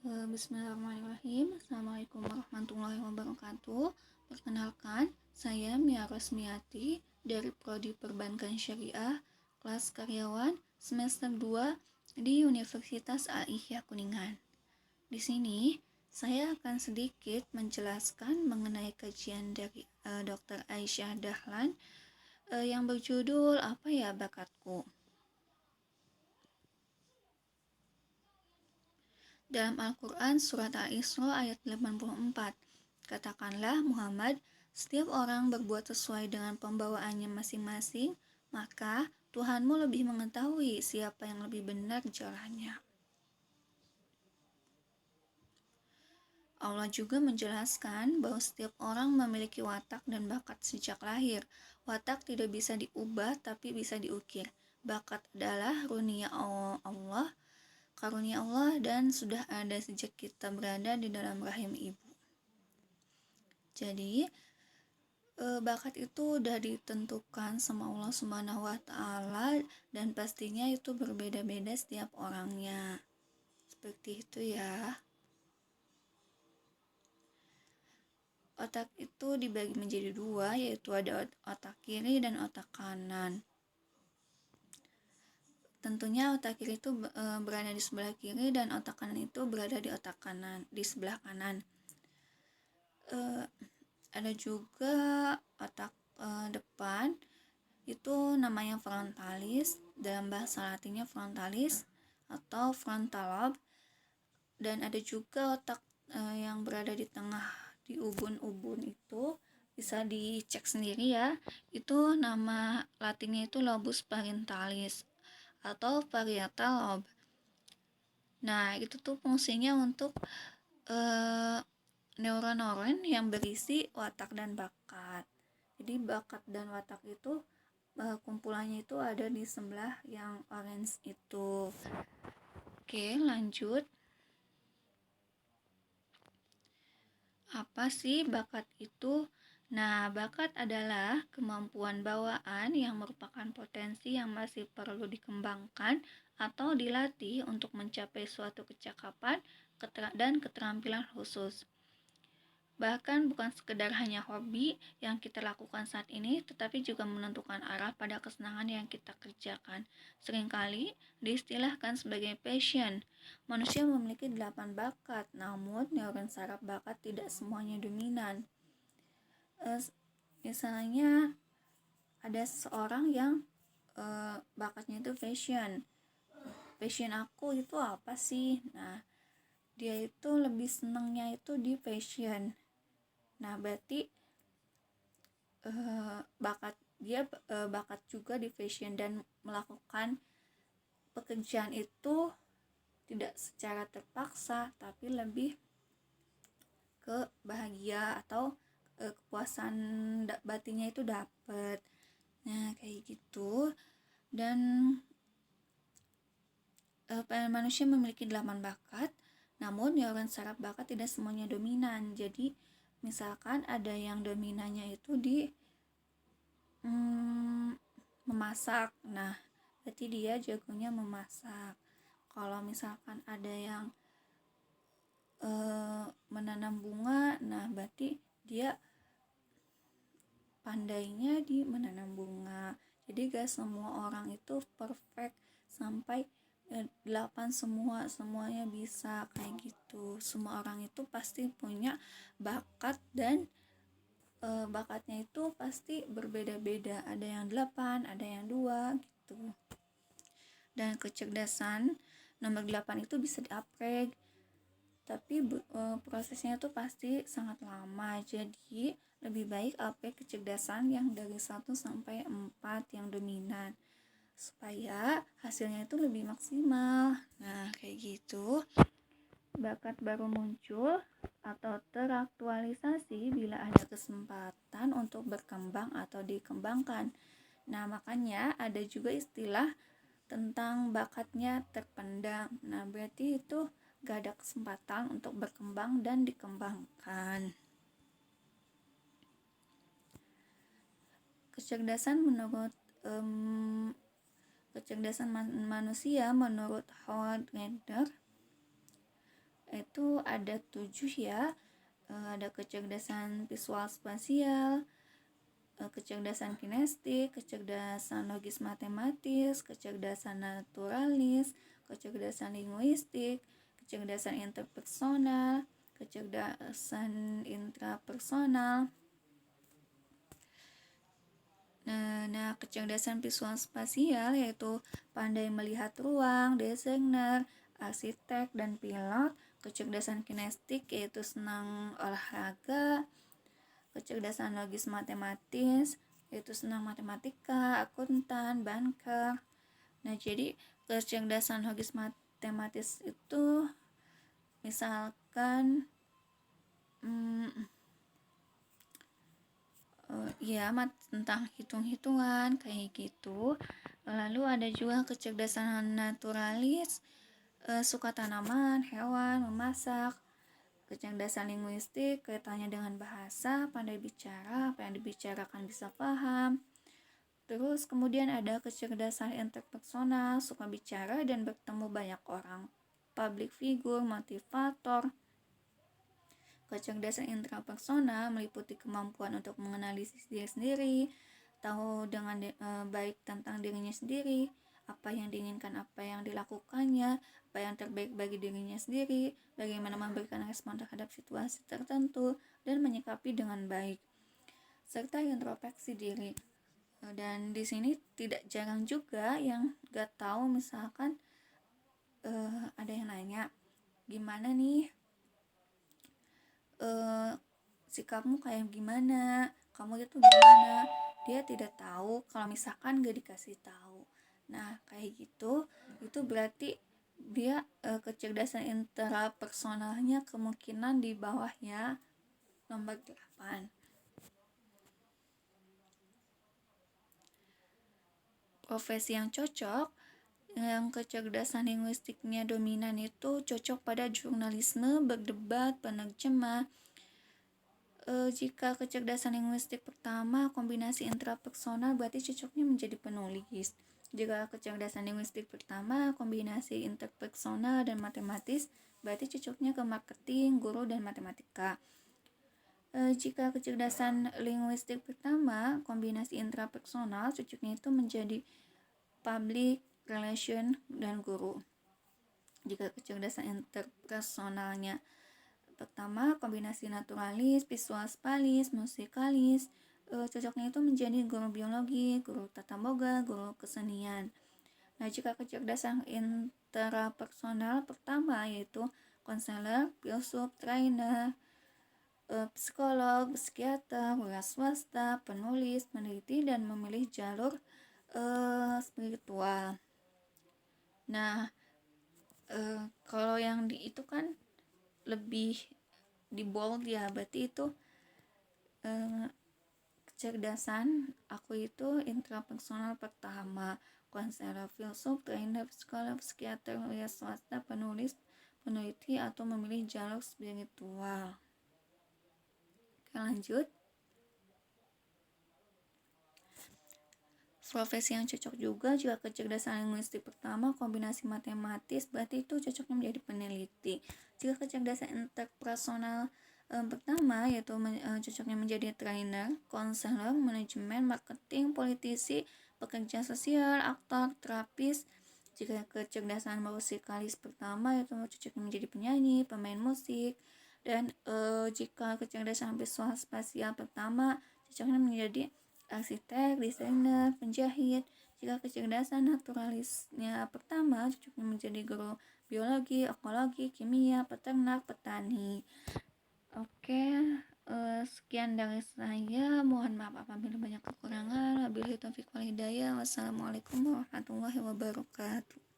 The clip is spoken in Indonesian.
Bismillahirrahmanirrahim. Assalamualaikum warahmatullahi wabarakatuh. Perkenalkan, saya Mia Rosmiati dari Prodi Perbankan Syariah, kelas karyawan semester 2 di Universitas Al-Ihya Kuningan. Di sini, saya akan sedikit menjelaskan mengenai kajian dari Dr. Aisyah Dahlan yang berjudul Apa ya Bakatku. Dalam Al-Quran Surat Al-Isra ayat 84, katakanlah Muhammad, setiap orang berbuat sesuai dengan pembawaannya masing-masing, maka Tuhanmu lebih mengetahui siapa yang lebih benar jalannya. Allah juga menjelaskan bahwa setiap orang memiliki watak dan bakat sejak lahir. Watak tidak bisa diubah tapi bisa diukir. Bakat adalah karunia Allah dan sudah ada sejak kita berada di dalam rahim ibu. Jadi bakat itu udah ditentukan sama Allah Subhanahu wa taala dan pastinya itu berbeda-beda setiap orangnya. Seperti itu ya. Otak itu dibagi menjadi dua, yaitu ada otak kiri dan otak kanan. Tentunya otak kiri itu berada di sebelah kiri dan otak kanan itu berada di sebelah kanan. Ada juga otak depan itu namanya frontalis, dalam bahasa latinnya frontalis atau frontal lobe, dan ada juga otak yang berada di tengah di ubun-ubun itu bisa dicek sendiri ya. Itu nama latinnya itu lobus parietal atau parietal lobe. Nah, itu tuh fungsinya untuk neuron-neuron yang berisi watak dan bakat. Jadi bakat dan watak itu kumpulannya itu ada di sebelah yang orange itu. Oke, lanjut. Apa sih bakat itu? Nah, bakat adalah kemampuan bawaan yang merupakan potensi yang masih perlu dikembangkan atau dilatih untuk mencapai suatu kecakapan dan keterampilan khusus. Bahkan bukan sekedar hanya hobi yang kita lakukan saat ini, tetapi juga menentukan arah pada kesenangan yang kita kerjakan. Seringkali diistilahkan sebagai passion. Manusia memiliki 8 bakat, namun neuron saraf bakat tidak semuanya dominan. Misalnya ada seseorang yang bakatnya itu passion. Passion aku itu apa sih? Nah, dia itu lebih senangnya itu di passion. Nah, berarti bakat juga di fashion dan melakukan pekerjaan itu tidak secara terpaksa tapi lebih ke bahagia atau kepuasan batinnya itu dapat. Nah, kayak gitu. Dan manusia memiliki 8 bakat, namun neuron saraf bakat tidak semuanya dominan. Jadi misalkan ada yang dominannya itu di memasak, nah berarti dia jagonya memasak. Kalau misalkan ada yang menanam bunga, nah berarti dia pandainya di menanam bunga. Jadi gak semua orang itu perfect sampai 8 semuanya bisa kayak gitu. Semua orang itu pasti punya bakat dan bakatnya itu pasti berbeda-beda. Ada yang 8, ada yang 2 gitu. Dan kecerdasan nomor 8 itu bisa di-upgrade. Tapi prosesnya itu pasti sangat lama. Jadi lebih baik upgrade kecerdasan yang dari 1 sampai 4 yang dominan, supaya hasilnya itu lebih maksimal. Nah, kayak gitu. Bakat baru muncul atau teraktualisasi bila ada kesempatan untuk berkembang atau dikembangkan. Nah, makanya ada juga istilah tentang bakatnya terpendam. Nah, berarti itu gak ada kesempatan untuk berkembang dan dikembangkan. Kecerdasan manusia menurut Howard Gardner itu itu ada 7 ya. Ada kecerdasan visual spasial, kecerdasan kinestik, kecerdasan logis matematis, kecerdasan naturalis, kecerdasan linguistik, kecerdasan interpersonal, kecerdasan intrapersonal. Nah, kecerdasan visual spasial yaitu pandai melihat ruang, desainer, arsitek, dan pilot. Kecerdasan kinestik yaitu senang olahraga. Kecerdasan logis matematis yaitu senang matematika, akuntan, banker. Nah, jadi kecerdasan logis matematis itu misalkan ya tentang hitung-hitungan kayak gitu. Lalu ada juga kecerdasan naturalis, suka tanaman, hewan, memasak. Kecerdasan linguistik kaitannya dengan bahasa, pandai bicara, apa yang dibicarakan bisa paham. Terus kemudian ada kecerdasan interpersonal, suka bicara dan bertemu banyak orang, public figure, motivator. Kecerdasan intrapersonal meliputi kemampuan untuk mengenali diri sendiri, tahu dengan baik tentang dirinya sendiri, apa yang diinginkan, apa yang dilakukannya, apa yang terbaik bagi dirinya sendiri, bagaimana memberikan respon terhadap situasi tertentu, dan menyikapi dengan baik, serta introspeksi diri. Dan di sini tidak jarang juga yang gak tahu, misalkan ada yang nanya, gimana nih sikapmu kayak gimana, kamu itu gimana, dia tidak tahu kalau misalkan gak dikasih tahu. Nah, kayak gitu itu berarti dia kecerdasan intrapersonalnya kemungkinan di bawahnya nomor 8. Profesi yang cocok, yang kecerdasan linguistiknya dominan itu cocok pada jurnalisme, berdebat, penerjemah. Jika kecerdasan linguistik pertama kombinasi intrapersonal berarti cocoknya menjadi penulis. Jika kecerdasan linguistik pertama kombinasi interpersonal dan matematis berarti cocoknya ke marketing, guru, dan matematika. Jika kecerdasan linguistik pertama kombinasi intrapersonal cocoknya itu menjadi public relation dan guru. Jika kecerdasan interpersonalnya pertama kombinasi naturalis, visual spalis, musikalis, cocoknya itu menjadi guru biologi, guru tata boga, guru kesenian. Nah, jika kecerdasan intrapersonal pertama yaitu konselor, filsuf, trainer, psikolog, psikiater, wira swasta, penulis, peneliti, dan memilih jalur spiritual. Nah, kalau yang itu kan lebih di bold ya, berarti itu kecerdasan aku itu intrapersonal pertama, konselor, filsuf, trainer, psikolog, psikiater, wira swasta, penulis, peneliti, atau memilih jalur spiritual. Oke, lanjut. Profesi yang cocok juga jika kecerdasan linguistik pertama kombinasi matematis berarti itu cocoknya menjadi peneliti. Jika kecerdasan interpersonal pertama yaitu cocoknya menjadi trainer, konselor, manajemen, marketing, politisi, pekerja sosial, aktor, terapis. Jika kecerdasan musikalis pertama yaitu cocoknya menjadi penyanyi, pemain musik. Dan jika kecerdasan visual spasial pertama cocoknya menjadi arsitek, desainer, penjahit. Jika kecerdasan naturalisnya pertama cocoknya menjadi guru biologi, ekologi, kimia, peternak, petani. Oke, sekian dari saya. Mohon maaf apabila banyak kekurangan. Wabillahi taufiq wal hidayah. Wassalamualaikum warahmatullahi wabarakatuh.